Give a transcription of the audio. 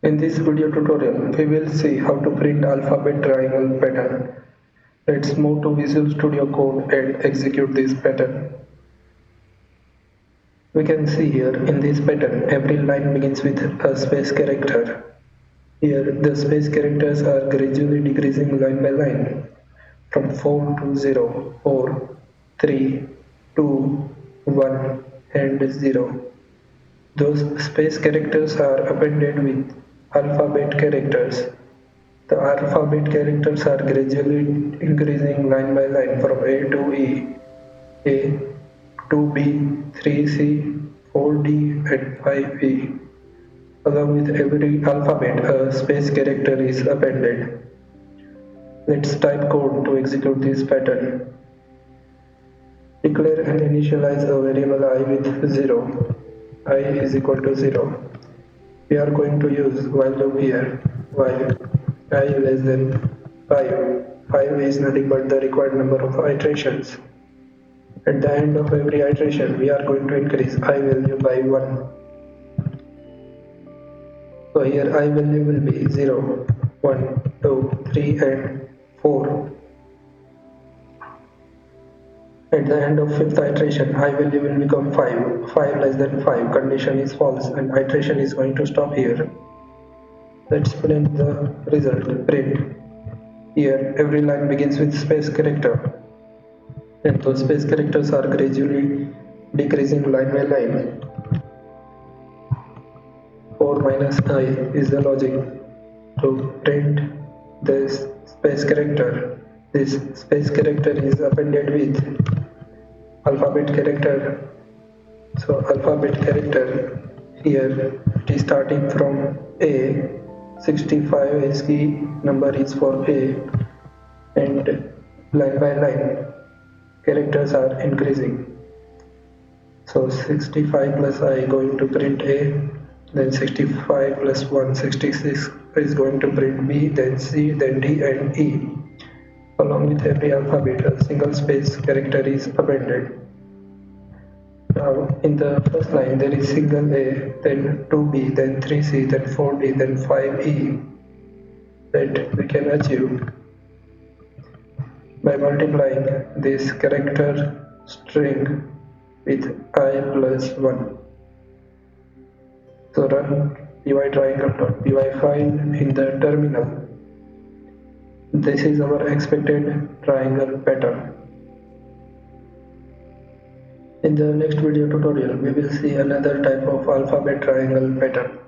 In this video tutorial, we will see how to print alphabet triangle pattern. Let's move to Visual Studio Code and execute this pattern. We can see here in this pattern, every line begins with a space character. Here, the space characters are gradually decreasing line by line from 4 to 0, 4, 3, 2, 1, and 0. Those space characters are appended with alphabet characters. The alphabet characters are gradually increasing line by line from A to E, A, 2B, 3C, 4D, and 5E. Along with every alphabet, a space character is appended. Let's type code to execute this pattern. Declare and initialize a variable I with 0. I is equal to 0. We are going to use while loop here. While I less than 5. 5 is nothing but the required number of iterations. At the end of every iteration, we are going to increase I value by 1. So here I value will be 0, 1, 2, 3 and 4. At the end of 5th iteration, I value will become 5. 5 less than 5, condition is false and iteration is going to stop here. Let's print the result. Print. Here every line begins with space character and those space characters are gradually decreasing line by line. 4 minus I is the logic to print this space character. This space character is appended with alphabet character. So alphabet character here it is starting from A. 65 is key number is for A and line by line characters are increasing. So 65 plus I going to print A, then 65 plus 1, 66 is going to print B, then C, then D and E. Along with every alphabet, a single space character is appended. Now, in the first line, there is single A, then 2B, then 3C, then 4D, then 5E that we can achieve by multiplying this character string with I plus 1. So run py file in the terminal. This is our expected triangle pattern. In the next video tutorial, we will see another type of alphabet triangle pattern.